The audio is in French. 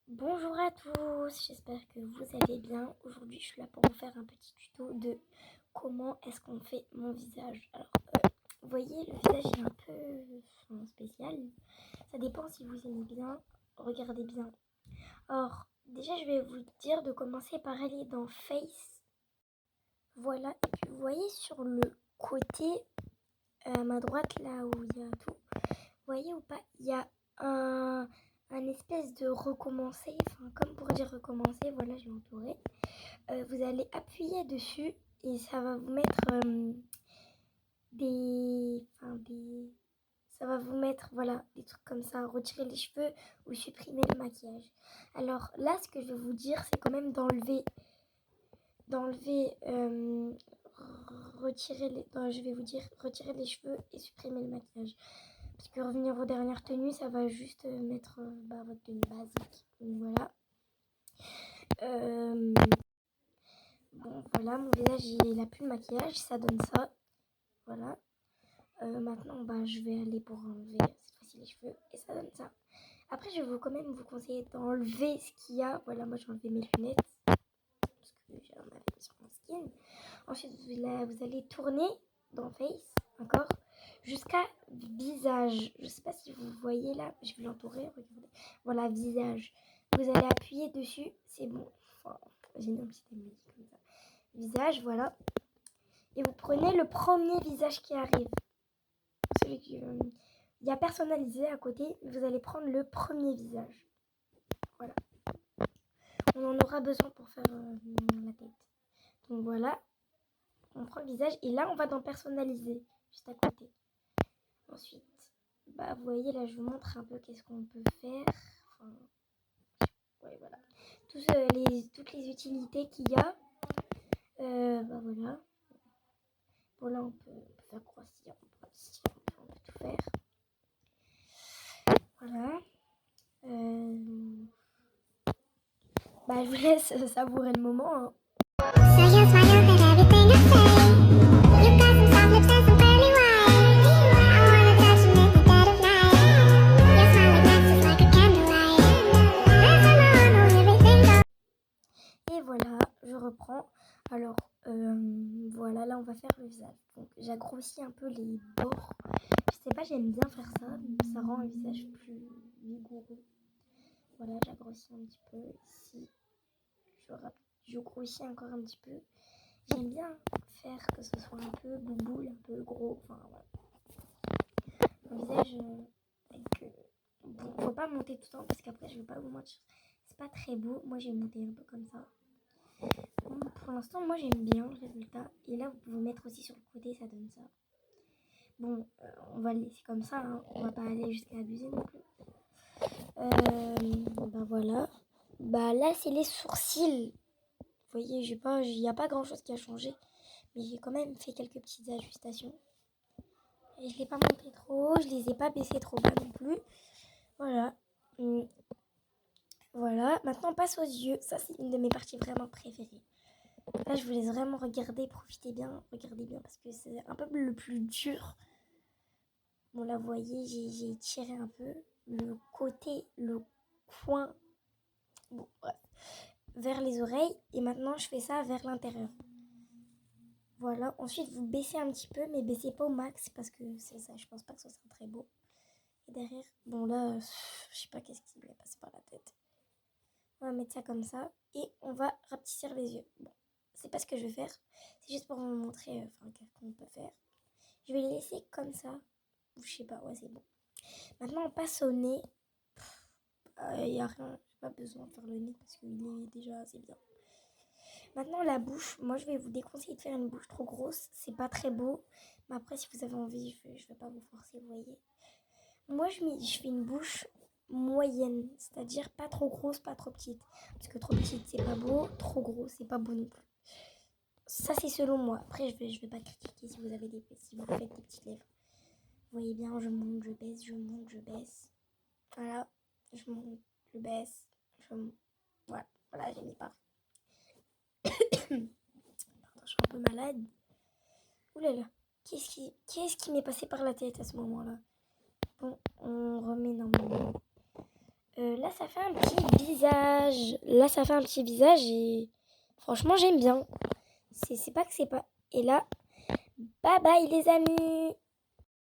Bonjour à tous, j'espère que vous allez bien. Aujourd'hui, je suis là pour vous faire un petit tuto de comment est-ce qu'on fait mon visage. Alors, vous voyez, le visage est un peu spécial. Ça dépend si vous aimez bien. Regardez bien. Alors, déjà, je vais vous dire de commencer par aller dans Face. Voilà, et puis vous voyez sur le côté, à ma droite, là où il y a tout. Vous voyez ou pas, il y a un espèce de recommencer, enfin comme pour dire recommencer, voilà, je l'ai entouré. Vous allez appuyer dessus et ça va vous mettre ça va vous mettre, voilà, des trucs comme ça, retirer les cheveux ou supprimer le maquillage. Alors là, ce que je vais vous dire, c'est quand même d'enlever, je vais vous dire retirer les cheveux et supprimer le maquillage. Parce que revenir aux dernières tenues, ça va juste mettre votre tenue basique. Donc voilà. Bon, voilà, mon visage, il a plus de maquillage, ça donne ça. Voilà. Maintenant, je vais aller pour enlever cette fois-ci les cheveux et ça donne ça. Après, je vais quand même vous conseiller d'enlever ce qu'il y a. Voilà, moi j'ai enlevé mes lunettes parce que j'en avais sur mon skin. Ensuite, vous allez tourner dans Face, encore, jusqu'à visage. Je sais pas si vous voyez là, je vais l'entourer, regardez. Voilà, visage. Vous allez appuyer dessus, c'est bon. Enfin, j'ai mis un petit emoji comme ça. Visage, voilà. Et vous prenez le premier visage qui arrive. Celui qui... il y a personnalisé à côté, vous allez prendre le premier visage. Voilà. On en aura besoin pour faire la tête. Donc voilà. On prend le visage et là on va dans personnaliser juste à côté. Ensuite, vous voyez là je vous montre un peu qu'est-ce qu'on peut faire. Enfin, ouais, voilà. Toutes les utilités qu'il y a. Voilà. Bon là on peut faire grossir, on peut adoucir, on peut tout faire. Voilà. Je vous laisse savourer le moment. Hein. Et voilà, je reprends. Alors, voilà, là on va faire le visage. Donc, j'agrossis un peu les bords. Je sais pas, j'aime bien faire ça. Ça rend un visage plus vigoureux. Voilà, j'agrossis un petit peu. Ici, je grossis encore un petit peu. J'aime bien faire que ce soit un peu bouboule, un peu gros. Enfin, voilà. Mon visage, faut pas monter tout le temps parce qu'après, je vais pas vous mentir. C'est pas très beau. Moi, j'ai monté un peu comme ça. Pour l'instant, moi j'aime bien le résultat. Et là, vous pouvez mettre aussi sur le côté, ça donne ça. Bon, on va le laisser comme ça. Hein. On va pas aller jusqu'à abuser non plus. Voilà. Là, c'est les sourcils. Vous voyez, il n'y a pas grand chose qui a changé. Mais j'ai quand même fait quelques petites ajustations. Et je l'ai pas monté trop haut. Je les ai pas baissés trop bas non plus. Voilà. Voilà. Maintenant, on passe aux yeux. Ça, c'est une de mes parties vraiment préférées. Là, je vous laisse vraiment regarder, profitez bien, regardez bien parce que c'est un peu le plus dur. Bon, là, vous voyez, j'ai tiré un peu le côté, le coin, bon, bref, vers les oreilles. Et maintenant, je fais ça vers l'intérieur. Voilà, ensuite, vous baissez un petit peu, mais baissez pas au max parce que c'est ça, je pense pas que ce sera très beau. Et derrière, bon, là, je sais pas qu'est-ce qui m'est passé par la tête. On va mettre ça comme ça et on va rapetisser les yeux. Bon. C'est pas ce que je vais faire, c'est juste pour vous montrer qu'est-ce qu'on peut faire. Je vais les laisser comme ça, ou je sais pas, ouais c'est bon. Maintenant on passe au nez. Y a rien, j'ai pas besoin de faire le nez parce qu'il est déjà assez bien. Maintenant la bouche, moi je vais vous déconseiller de faire une bouche trop grosse, c'est pas très beau. Mais après si vous avez envie, je vais pas vous forcer, vous voyez. Moi je fais une bouche moyenne, c'est-à-dire pas trop grosse, pas trop petite. Parce que trop petite c'est pas beau, trop gros c'est pas beau non plus. Ça c'est selon moi. Après je vais pas critiquer si vous faites des petites lèvres. Vous voyez bien, je monte, je baisse, je monte, je baisse. Voilà, je monte, je baisse, voilà, j'ai mis pas. Pardon, je suis un peu malade. Ouh là là, qu'est-ce qui m'est passé par la tête à ce moment-là? Bon, on remet normalement. Là, ça fait un petit visage. Là, ça fait un petit visage et franchement, j'aime bien. C'est pas que c'est pas. Et là, bye bye les amis.